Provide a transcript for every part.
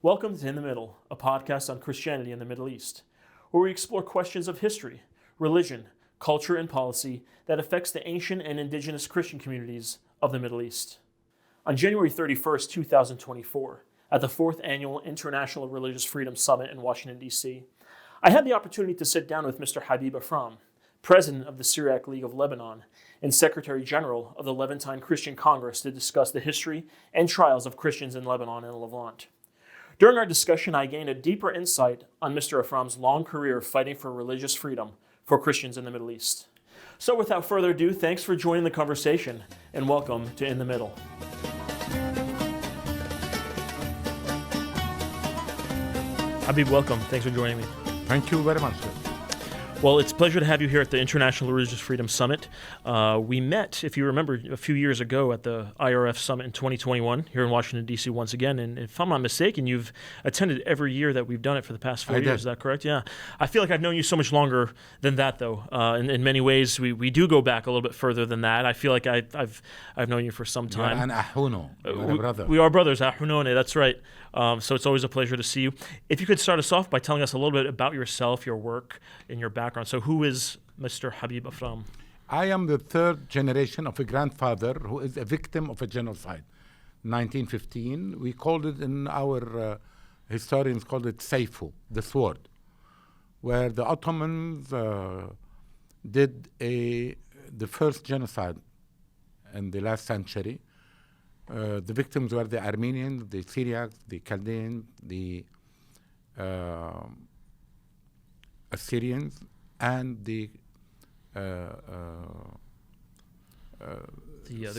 Welcome to In the Middle, a podcast on Christianity in the Middle East, where we explore questions of history, religion, culture, and policy that affects the ancient and indigenous Christian communities of the Middle East. On January 31st, 2024, at the 4th Annual International Religious Freedom Summit in Washington, D.C., I had the opportunity to sit down with Mr. Habib Afram, President of the Syriac League of Lebanon and Secretary General of the Levantine Christian Congress, to discuss the history and trials of Christians in Lebanon and Levant. During our discussion, I gained a deeper insight on Mr. Afram's long career fighting for religious freedom for Christians in the Middle East. So without further ado, thanks for joining the conversation, and welcome to In the Middle. Habib, welcome. Thanks for joining me. Thank you very much, sir. Well, it's a pleasure to have you here at the International Religious Freedom Summit. We met, if you remember, a few years ago at the IRF Summit in 2021 here in Washington, D.C. once again. And if I'm not mistaken, you've attended every year that we've done it for the past 4 years. Is that correct? Yeah. I feel like I've known you so much longer than that, though. In many ways, we do go back a little bit further than that. I feel like I've known you for some time. You're an ahuno. You're a brother. We are brothers, ahunone, that's right. So it's always a pleasure to see you. If you could start us off by telling us a little bit about yourself, your work, and your background. So who is Mr. Habib Afram? I am the third generation of a grandfather who is a victim of a genocide. 1915, we called it in our, historians called it Saifu, the sword, where the Ottomans did the first genocide in the last century. The victims were the Armenians, the Syriacs, the Chaldeans, the Assyrians, and the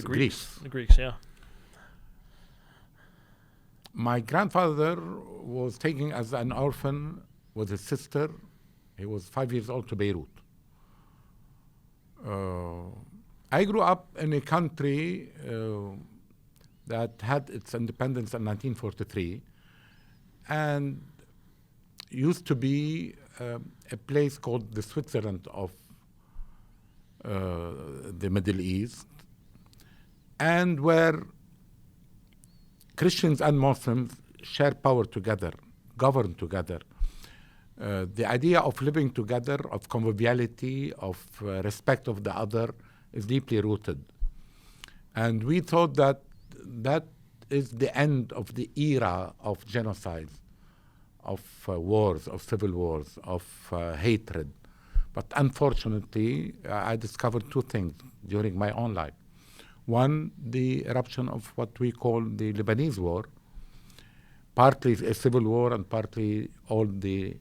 Greeks. The Greeks, yeah. My grandfather was taken as an orphan with his sister. He was 5 years old to Beirut. I grew up in a country that had its independence in 1943 and used to be a place called the Switzerland of the Middle East, and where Christians and Muslims share power together, govern together. The idea of living together, of conviviality, of respect of the other is deeply rooted. And we thought that is the end of the era of genocides, of wars, of civil wars, of hatred. But unfortunately, I discovered two things during my own life. One, the eruption of what we call the Lebanese war, partly a civil war and partly all the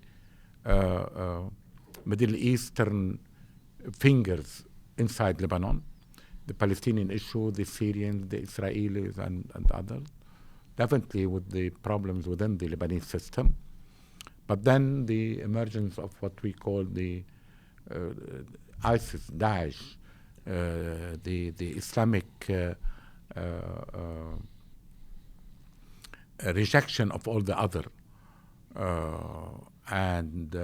Middle Eastern fingers inside Lebanon. The Palestinian issue, the Syrians, the Israelis, and others, definitely with the problems within the Lebanese system. But then the emergence of what we call the ISIS, Daesh, the Islamic rejection of all the other. And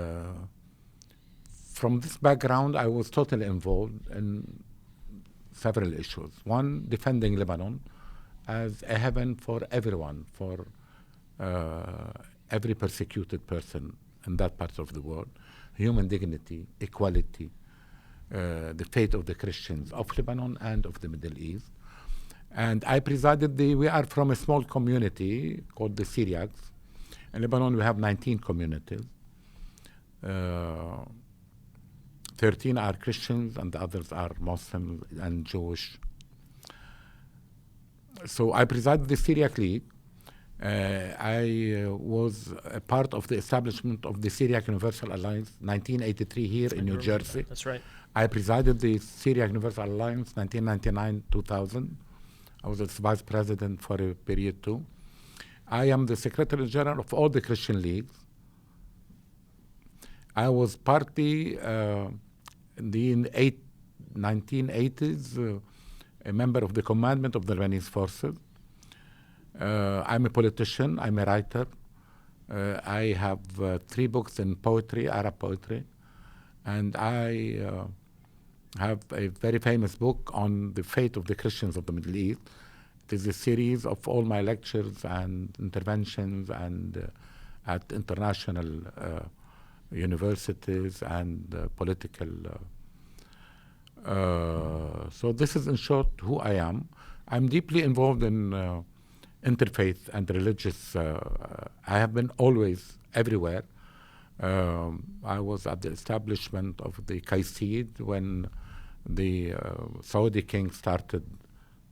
from this background, I was totally involved in several issues. One, defending Lebanon as a heaven for everyone, for every persecuted person in that part of the world, human dignity, equality, the fate of the Christians of Lebanon and of the Middle East. And I presided we are from a small community called the Syriacs. In Lebanon, we have 19 communities. 13 are Christians and the others are Muslims and Jewish. So I presided the Syriac League. I was a part of the establishment of the Syriac Universal Alliance, 1983 here in New Jersey. That's right. I presided the Syriac Universal Alliance, 1999-2000. I was its vice president for a period too. I am the Secretary General of all the Christian leagues. I was partly in the 1980s a member of the commandment of the Lebanese forces. I'm a politician, I'm a writer. I have 3 books in poetry, Arab poetry, and I have a very famous book on the fate of the Christians of the Middle East. It is a series of all my lectures and interventions and at international universities and political. So this is in short who I am. I'm deeply involved in interfaith and religious. I have been always everywhere. I was at the establishment of the Qaisid when the Saudi king started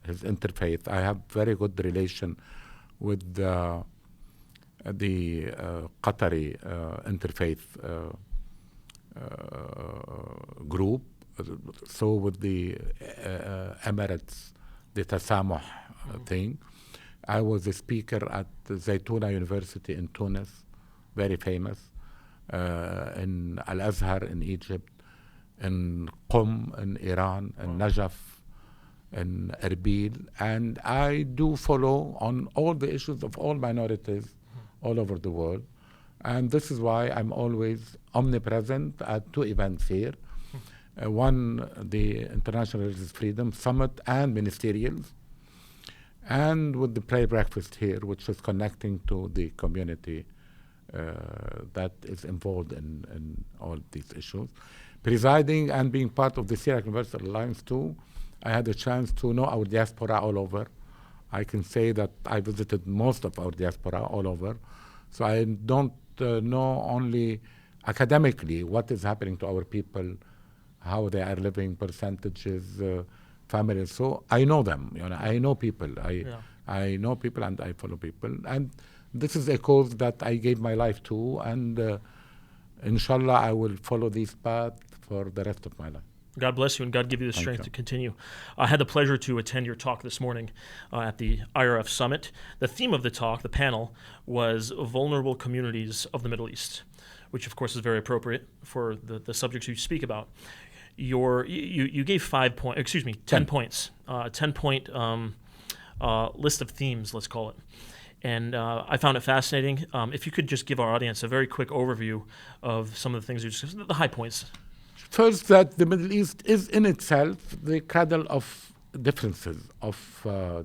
his interfaith. I have very good relation with the Qatari interfaith group. So with the Emirates, the Tasamuh thing. I was a speaker at Zaytuna University in Tunis, very famous, in Al-Azhar in Egypt, in Qum in Iran, in Najaf, in Erbil, and I do follow on all the issues of all minorities all over the world. And this is why I'm always omnipresent at two events here. One, the International Religious Freedom Summit and Ministerials, and with the prayer breakfast here, which is connecting to the community that is involved in all these issues. Presiding and being part of the Syriac Universal Alliance too, I had a chance to know our diaspora all over. I can say that I visited most of our diaspora all over. So I don't know only academically what is happening to our people, how they are living, percentages, families. So I know them. I know people. I know people and I follow people. And this is a cause that I gave my life to, and inshallah I will follow this path for the rest of my life. God bless you and God give you the strength to continue. I had the pleasure to attend your talk this morning at the IRF Summit. The theme of the talk, the panel, was vulnerable communities of the Middle East, which of course is very appropriate for the subjects you speak about. You gave 10 points, 10-point list of themes, let's call it. And I found it fascinating. If you could just give our audience a very quick overview of some of the things you discussed, the high points. First, that the Middle East is in itself the cradle of differences, of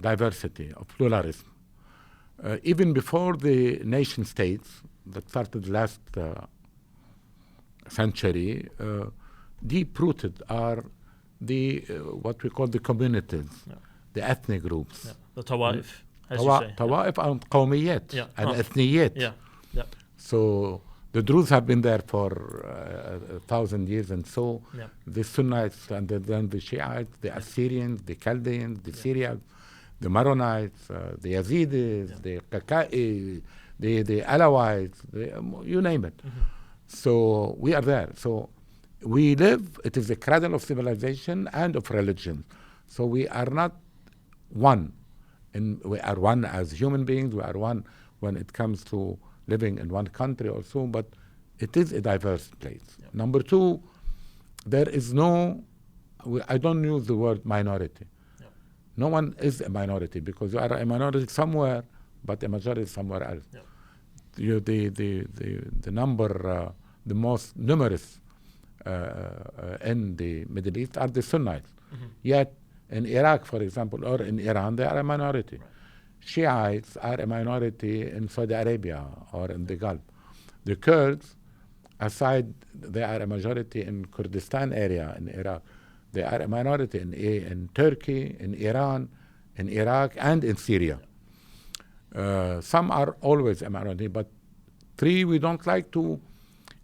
diversity, of pluralism. Even before the nation states that started last century, deep-rooted are the what we call the communities, the ethnic groups. The Tawa'if, as you say. Tawa'if and Qawmiyat, and Ethniyat. So the Druze have been there for 1,000 years, and so the Sunnites, and then the Shiites, the Assyrians, the Chaldeans, the Syriacs, the Maronites, the Yazidis, the Qaqqa'i, the Alawites, you name it. So we are there. So we live, it is a cradle of civilization and of religion. So we are not one. We are one as human beings, we are one when it comes to living in one country or so, but it is a diverse place. Number two, there is no, I don't use the word minority. No one is a minority, because you are a minority somewhere, but a majority somewhere else. The number, the most numerous in the Middle East are the Sunnites. Yet in Iraq, for example, or in Iran, they are a minority. Shiites are a minority in Saudi Arabia or in the Gulf. The Kurds, aside, they are a majority in Kurdistan area in Iraq. They are a minority in Turkey, in Iran, in Iraq, and in Syria. Some are always a minority, but three, we don't like to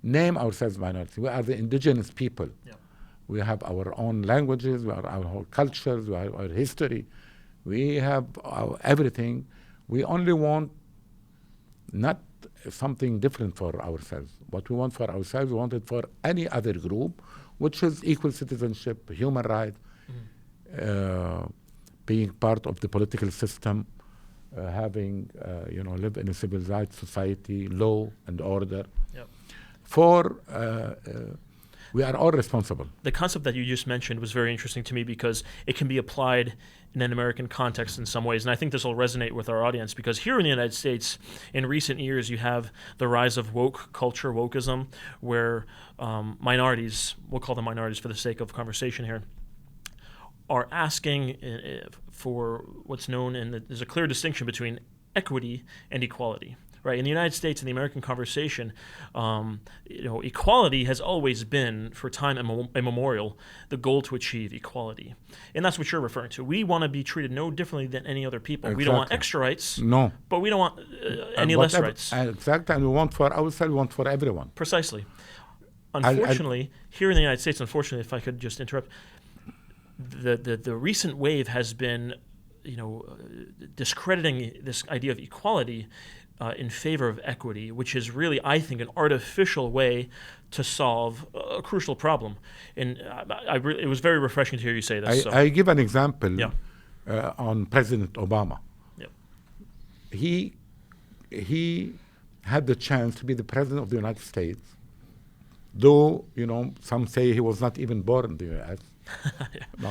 name ourselves minority. We are the indigenous people. We have our own languages, we have our whole cultures, we have our history. We have everything. We only want not something different for ourselves. What we want for ourselves, we want it for any other group, which is equal citizenship, human rights, being part of the political system, having, live in a civilized society, law and order. We are all responsible. The concept that you just mentioned was very interesting to me because it can be applied in an American context in some ways. And I think this will resonate with our audience because here in the United States, in recent years, you have the rise of woke culture, wokeism, where minorities, we'll call them minorities for the sake of conversation here, are asking for what's known, and there's a clear distinction between equity and equality. Right, in the United States, in the American conversation, equality has always been, for time immemorial, the goal to achieve equality, and that's what you're referring to. We want to be treated no differently than any other people. Exactly. We don't want extra rights, no, but we don't want any less rights. Exactly, and we want for ourselves, we want for everyone. Precisely. Unfortunately, here in the United States, if I could just interrupt, the recent wave has been, discrediting this idea of equality in favor of equity, which is really, I think, an artificial way to solve a crucial problem. And it was very refreshing to hear you say this. I give an example on President Obama. Yeah. He had the chance to be the president of the United States, though, some say he was not even born in the U.S. No,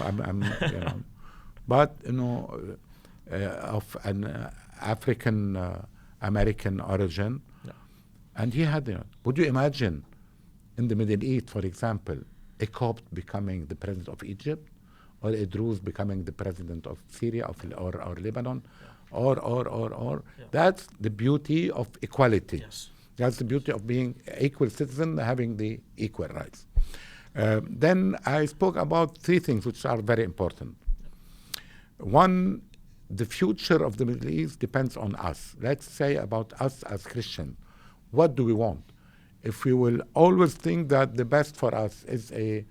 but, of an African American origin, and he had. Would you imagine, in the Middle East, for example, a Copt becoming the president of Egypt, or a Druze becoming the president of Syria or Lebanon, or? That's the beauty of equality. Yes. That's the beauty of being equal citizen, having the equal rights. Then I spoke about three things which are very important. One, the future of the Middle East depends on us. Let's say about us as Christians. What do we want? If we will always think that the best for us is a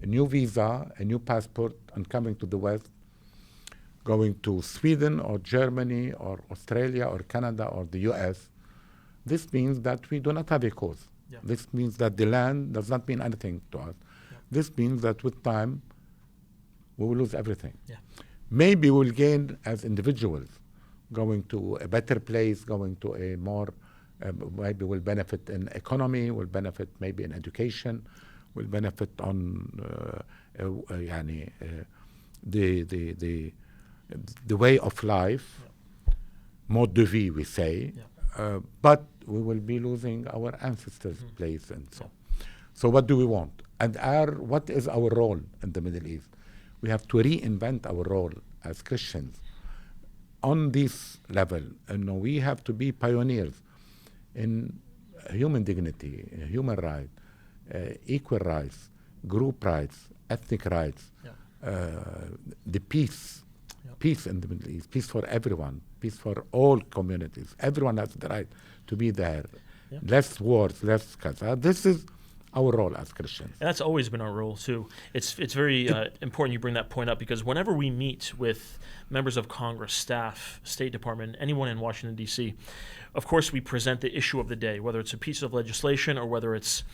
new visa, a new passport, and coming to the West, going to Sweden or Germany or Australia or Canada or the US, this means that we do not have a cause. Yeah. This means that the land does not mean anything to us. Yeah. This means that with time, we will lose everything. Yeah. Maybe we'll gain as individuals, going to a better place, going to a more, maybe we'll benefit in economy, we'll benefit maybe in education, we'll benefit on the way of life, mode de vie, we say, but we will be losing our ancestors' place and so. So what do we want? And what is our role in the Middle East? We have to reinvent our role as Christians on this level. And we have to be pioneers in human dignity, human rights, equal rights, group rights, ethnic rights, the peace in the Middle East, peace for everyone, peace for all communities. Everyone has the right to be there. Yeah. Less wars, less Ghazal. This is our role as Christians. And that's always been our role, too. It's very important you bring that point up, because whenever we meet with members of Congress, staff, State Department, anyone in Washington, D.C., of course we present the issue of the day, whether it's a piece of legislation or whether it's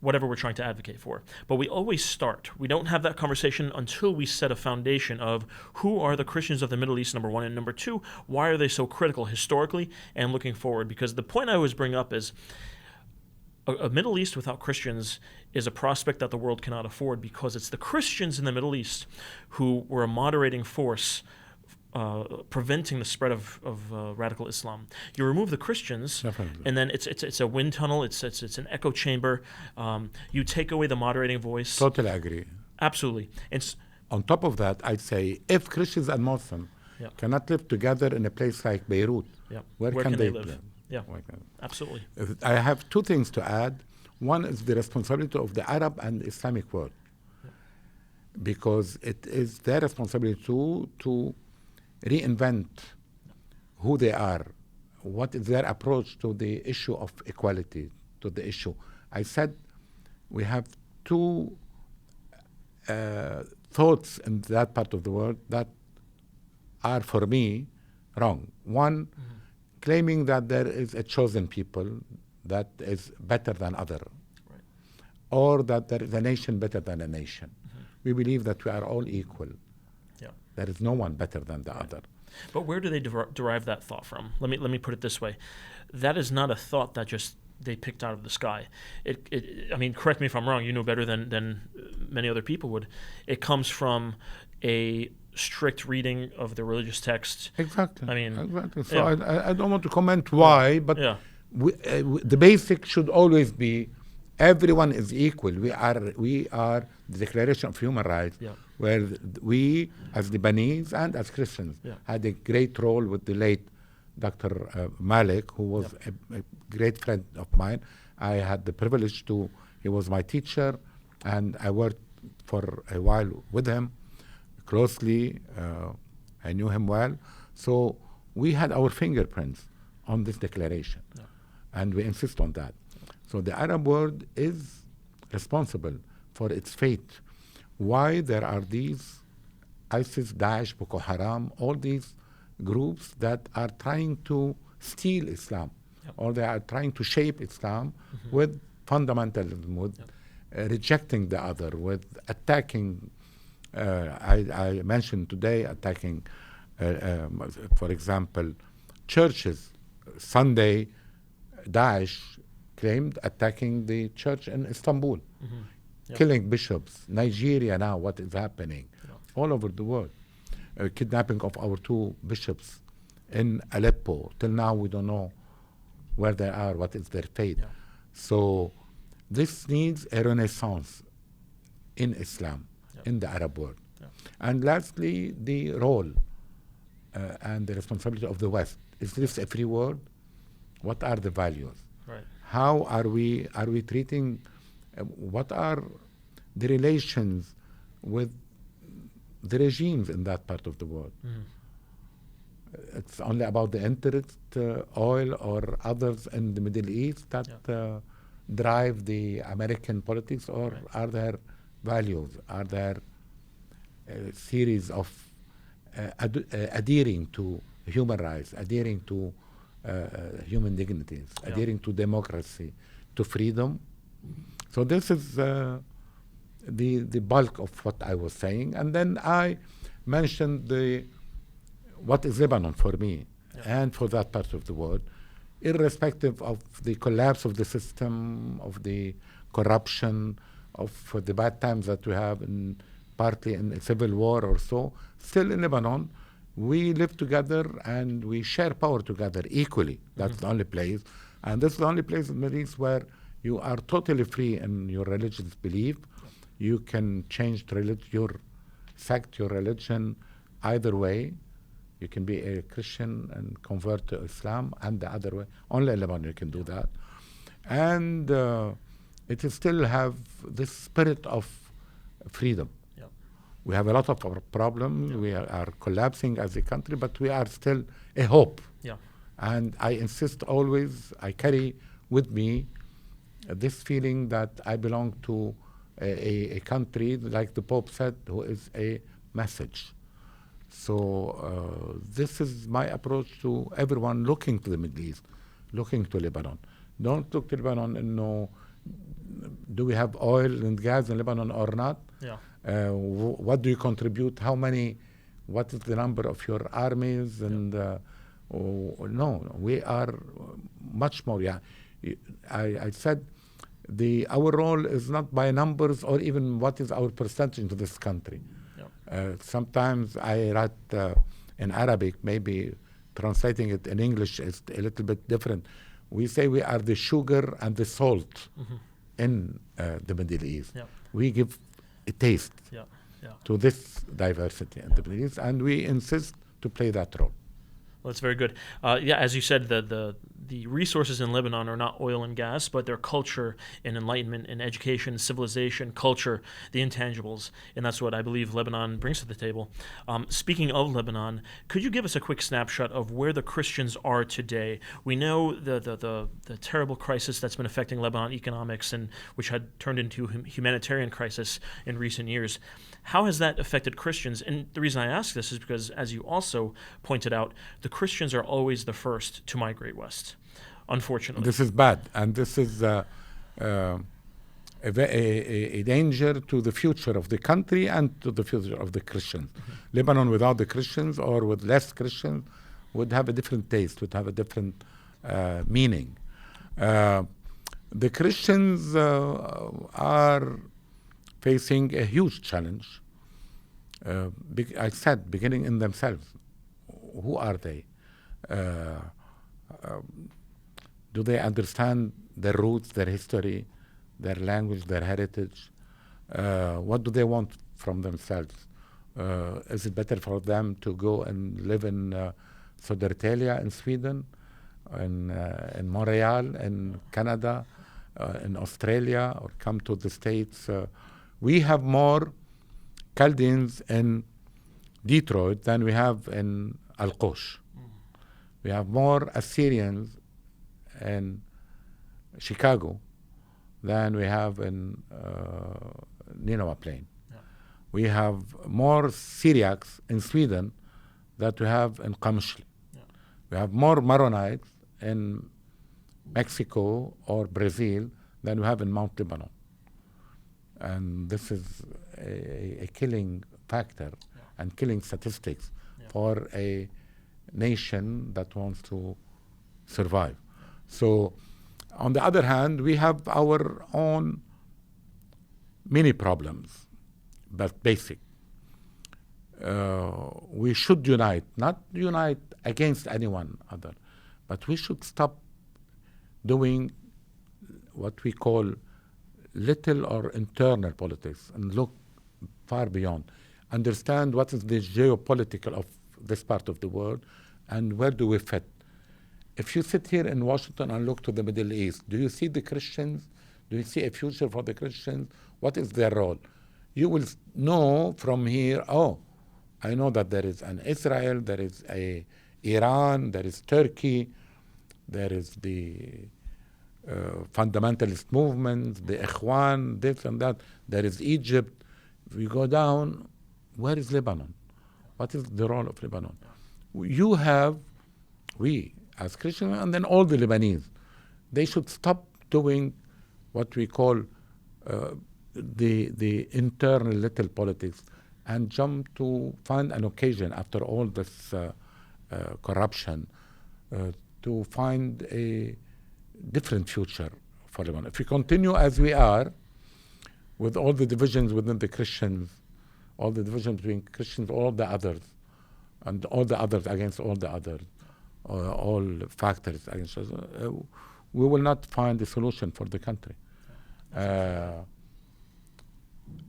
whatever we're trying to advocate for. But we always start. We don't have that conversation until we set a foundation of who are the Christians of the Middle East, number one, and number two, why are they so critical historically and looking forward? Because the point I always bring up is a Middle East without Christians is a prospect that the world cannot afford, because it's the Christians in the Middle East who were a moderating force preventing the spread of radical Islam. You remove the Christians, definitely, and then it's a wind tunnel. It's an echo chamber. You take away the moderating voice. Totally agree. Absolutely. On top of that, I'd say if Christians and Muslims cannot live together in a place like Beirut, where can they live? Yeah, absolutely. I have two things to add. One is the responsibility of the Arab and Islamic world, because it is their responsibility to reinvent who they are, what is their approach to the issue of equality, to the issue. I said we have two thoughts in that part of the world that are, for me, wrong. One, claiming that there is a chosen people that is better than other, right, or that there is a nation better than a nation. We believe that we are all equal. There is no one better than the other. But where do they derive that thought from? Let me put it this way. That is not a thought that just they picked out of the sky. I mean, correct me if I'm wrong. You know better than many other people would. It comes from a strict reading of the religious text. Exactly. I mean, exactly. So I don't want to comment why, but the basic should always be Everyone is equal. We are the Declaration of Human Rights, where we, as Lebanese and as Christians, had a great role with the late Dr. Malik, who was a great friend of mine. I had the privilege he was my teacher, and I worked for a while with him closely. I knew him well. So we had our fingerprints on this declaration, and we insist on that. So the Arab world is responsible for its fate. Why there are these ISIS, Daesh, Boko Haram, all these groups that are trying to steal Islam, or they are trying to shape Islam with fundamentalism, with rejecting the other, with attacking. I mentioned today attacking, for example, churches. Sunday, Daesh claimed attacking the church in Istanbul, killing bishops. Nigeria now, what is happening all over the world. Kidnapping of our 2 bishops in Aleppo. Till now, we don't know where they are, what is their fate. So this needs a renaissance in Islam, in the Arab world. And lastly, the role and the responsibility of the West. Is this a free world? What are the values? How are we treating, what are the relations with the regimes in that part of the world? It's only about the interest, oil or others in the Middle East that drive the American politics, or are there values? Are there a series of adhering to human rights, adhering to human dignities, adhering to democracy, to freedom? So this is the bulk of what I was saying. And then I mentioned what is Lebanon for me and for that part of the world, irrespective of the collapse of the system, of the corruption, of the bad times that we have, partly in a civil war or so. Still in Lebanon, we live together and we share power together equally. That's the only place. And this is the only place in the Middle East where you are totally free in your religious belief. You can change your sect, your religion, either way. You can be a Christian and convert to Islam, and the other way. Only in Lebanon you can do that. And it still have this spirit of freedom. We have a lot of problems. We are collapsing as a country, but we are still a hope. And I insist always, I carry with me this feeling that I belong to a country, like the Pope said, who is a message. So this is my approach to everyone looking to the Middle East, looking to Lebanon. Don't look to Lebanon and know, do we have oil and gas in Lebanon or not? What do you contribute? What is the number of your armies? And no, we are much more. I said our role is not by numbers or even what is our percentage into this country. Sometimes I write in Arabic, maybe translating it in English is a little bit different. We say we are the sugar and the salt in the Middle East. We give a taste to this diversity in the Middle East, and we insist to play that role. Well, that's very good. As you said, the resources in Lebanon are not oil and gas, but their culture and enlightenment and education, civilization, culture, the intangibles. And that's what I believe Lebanon brings to the table. Speaking of Lebanon, could you give us a quick snapshot of where the Christians are today? We know the terrible crisis that's been affecting Lebanon economics, and which had turned into a humanitarian crisis in recent years. How has that affected Christians? And the reason I ask this is because, as you also pointed out, the Christians are always the first to migrate west, unfortunately. This is bad, and this is a danger to the future of the country and to the future of the Christians. Lebanon without the Christians or with less Christians would have a different taste, would have a different meaning. The Christians are facing a huge challenge. I said, beginning in themselves. Who are they? Do they understand their roots, their history, their language, their heritage. What do they want from themselves? Is it better for them to go and live in Södertälje in Sweden, in Montreal in Canada, in Australia, or come to the States? We have more Chaldeans in Detroit than we have in Al-Qosh. We have more Assyrians in Chicago than we have in Nineveh Plain. Yeah. We have more Syriacs in Sweden than we have in Qamishli. Yeah. We have more Maronites in Mexico or Brazil than we have in Mount Lebanon. And this is a killing factor and killing statistics for a nation that wants to survive. So, on the other hand, we have our own many problems, but basic. We should unite, not unite against anyone other, but we should stop doing what we call little or internal politics and look far beyond. Understand what is the geopolitical of this part of the world and where do we fit. If you sit here in Washington and look to the Middle East, do you see the Christians? Do you see a future for the Christians? What is their role? You will know from here, oh, I know that there is an Israel, there is a Iran, there is Turkey, there is the fundamentalist movements, the Ikhwan, this and that. There is Egypt. If we go down, where is Lebanon? What is the role of Lebanon? You have, we as Christians, and then all the Lebanese, they should stop doing what we call the internal little politics and jump to find an occasion after all this corruption to find a different future for Lebanon. If we continue as we are, with all the divisions within the Christians, all the divisions between Christians, all the others, and all the others against all the others, all factors against us, we will not find a solution for the country.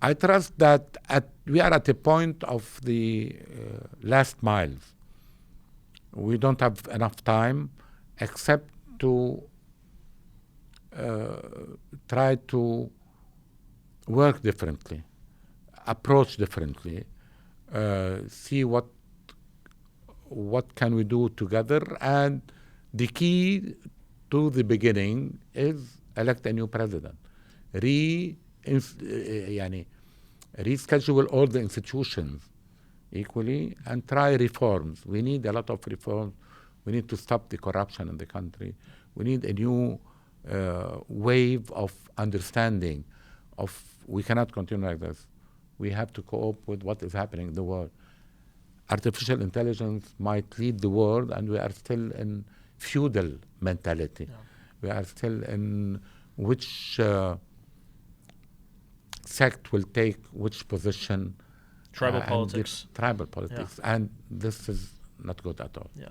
I trust that we are at a point of the last miles. We don't have enough time except to try to work differently, approach differently, see what can we do together, and the key to the beginning is elect a new president. Reschedule all the institutions equally and try reforms. We need a lot of reforms. We need to stop the corruption in the country. We need a new wave of understanding of we cannot continue like this. We have to cope with what is happening in the world. Artificial intelligence might lead the world, and we are still in feudal mentality. Yeah. We are still in which sect will take which position. Tribal politics. Tribal politics. Yeah. And this is not good at all. Yeah,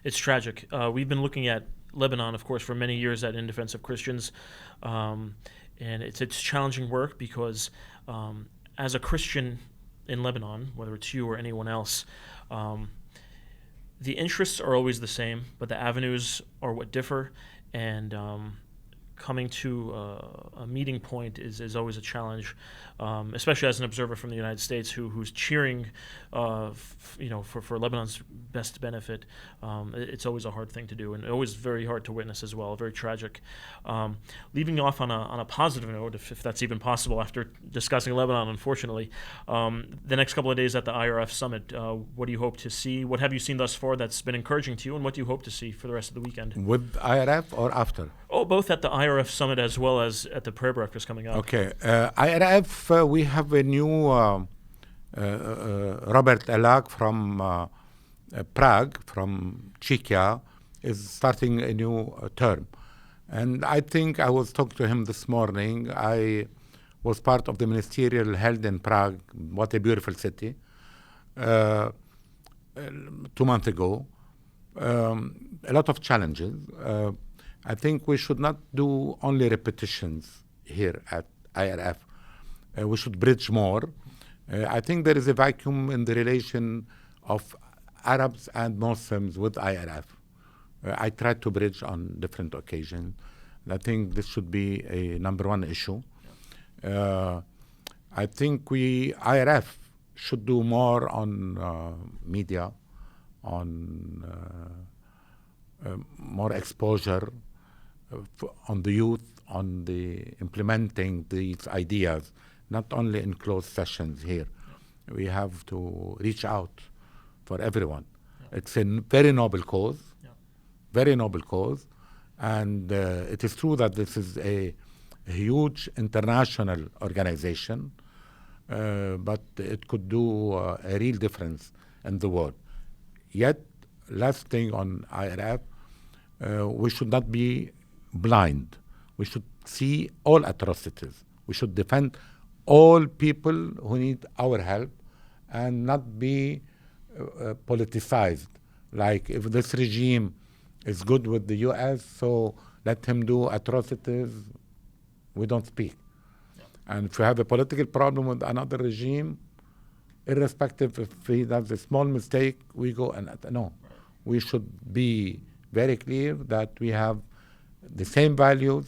it's tragic. We've been looking at Lebanon, of course, for many years at In Defense of Christians. And it's challenging work because as a Christian in Lebanon, whether it's you or anyone else, the interests are always the same, but the avenues are what differ. And coming to a meeting point is always a challenge, especially as an observer from the United States who's cheering, for Lebanon's best benefit. It's always a hard thing to do, and always very hard to witness as well. Very tragic. Leaving off on a positive note, if that's even possible, after discussing Lebanon, unfortunately, the next couple of days at the IRF summit, what do you hope to see? What have you seen thus far that's been encouraging to you, and what do you hope to see for the rest of the weekend? With IRF or after? Oh, both at the IRF summit as well as at the prayer breakfast coming up. Okay. IRF, we have a new Robert Elak from Prague, from Czechia, is starting a new term. And I think I was talking to him this morning. I was part of the ministerial held in Prague. What a beautiful city. 2 months ago. A lot of challenges. I think we should not do only repetitions here at IRF. We should bridge more. I think there is a vacuum in the relation of Arabs and Muslims with IRF. I tried to bridge on different occasions. I think this should be a number one issue. I think IRF should do more on media, on more exposure on the youth, on the implementing these ideas, not only in closed sessions here. We have to reach out for everyone. It's a very noble cause, very noble cause. And it is true that this is a huge international organization, but it could do a real difference in the world. Yet, last thing on IRF, we should not be blind. We should see all atrocities. We should defend all people who need our help and not be politicized. Like if this regime is good with the U.S., so let him do atrocities, we don't speak. And if we have a political problem with another regime, irrespective if he does a small mistake, we go and no. We should be very clear that we have the same values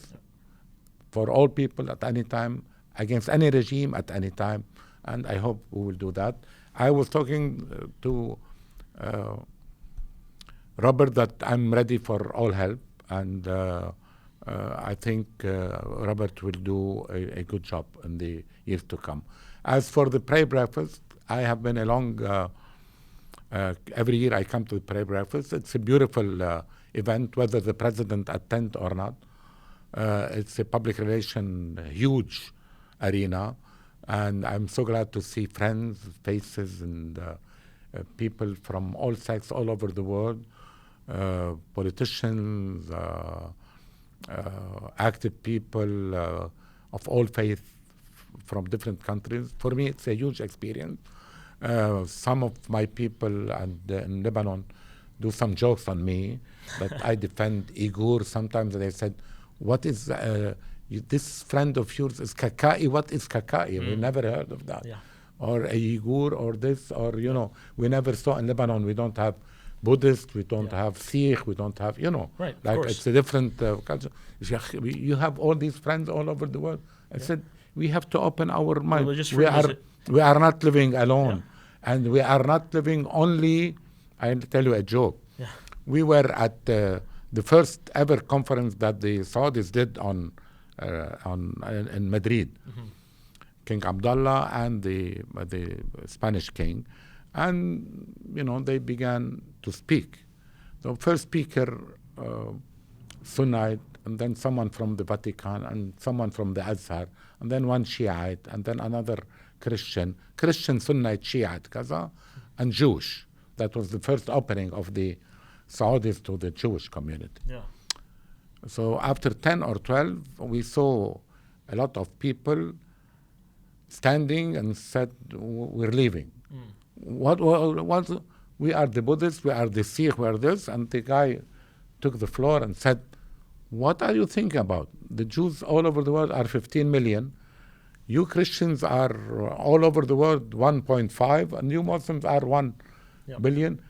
for all people at any time, against any regime at any time, and I hope we will do that. I was talking to Robert that I'm ready for all help, and I think Robert will do a good job in the years to come. As for the prayer breakfast, I have been along every year I come to the prayer breakfast. It's a beautiful event, whether the president attend or not. It's a public relation, huge arena, and I'm so glad to see friends, faces, and people from all sects all over the world, politicians, active people of all faiths from different countries. For me, it's a huge experience. Some of my people in Lebanon do some jokes on me that I defend Uyghur. Sometimes they said, what is this friend of yours is Kakai? What is Kakai? We never heard of that. Yeah. Or a Uyghur or this, or, we never saw in Lebanon. We don't have Buddhist, we don't have Sikh, we don't have, right, like it's a different culture. You have all these friends all over the world. I said, we have to open our mind. We are not living alone. And we are not living only, I'll tell you a joke. Yeah. We were at the first ever conference that the Saudis did in Madrid. Mm-hmm. King Abdullah and the Spanish king. And, they began to speak. The first speaker, Sunnite, and then someone from the Vatican, and someone from the Azhar, and then one Shiite, and then another Christian Sunnite, Shiite, Gaza, and Jewish. That was the first opening of the Saudis to the Jewish community. Yeah. So after 10 or 12, we saw a lot of people standing and said, we're leaving. What we are the Buddhists, we are the Sikh, we are this, and the guy took the floor and said, what are you thinking about? The Jews all over the world are 15 million. You Christians are all over the world 1.5, and you Muslims are 1 billion.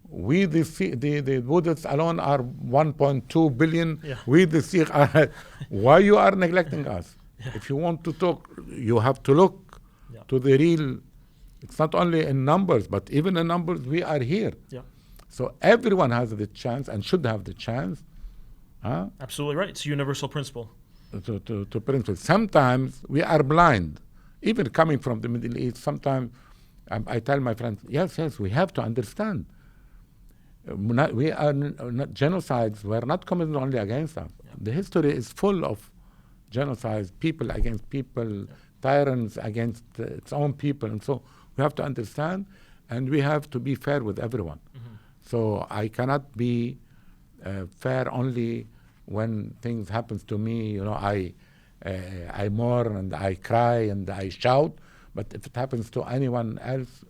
We, the Buddhists alone, are 1.2 billion. Yeah. We, the Sikh, are... Why you are neglecting us? Yeah. If you want to talk, you have to look to the real... It's not only in numbers, but even in numbers, we are here. Yeah. So everyone has the chance and should have the chance. Absolutely right. It's a universal principle. To principle. Sometimes we are blind. Even coming from the Middle East, sometimes I tell my friends, yes, we have to understand. We are not genocides. We are not committed only against them. Yeah. The history is full of genocides, people against people, tyrants against its own people. And so we have to understand, and we have to be fair with everyone. Mm-hmm. So I cannot be fair only when things happen to me. I mourn and I cry and I shout. But if it happens to anyone else,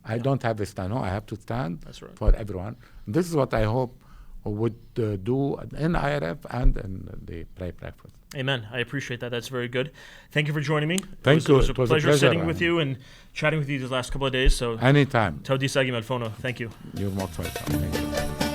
I don't have a stand. No, I have to stand for everyone. This is what I hope who would do in IRF and in the prayer breakfast. Amen. I appreciate that. That's very good. Thank you for joining me. Thank you. It was a pleasure sitting with you and chatting with you these last couple of days. So anytime. Tawdi Sagi Malfono. Thank you. You're most welcome. Thank you.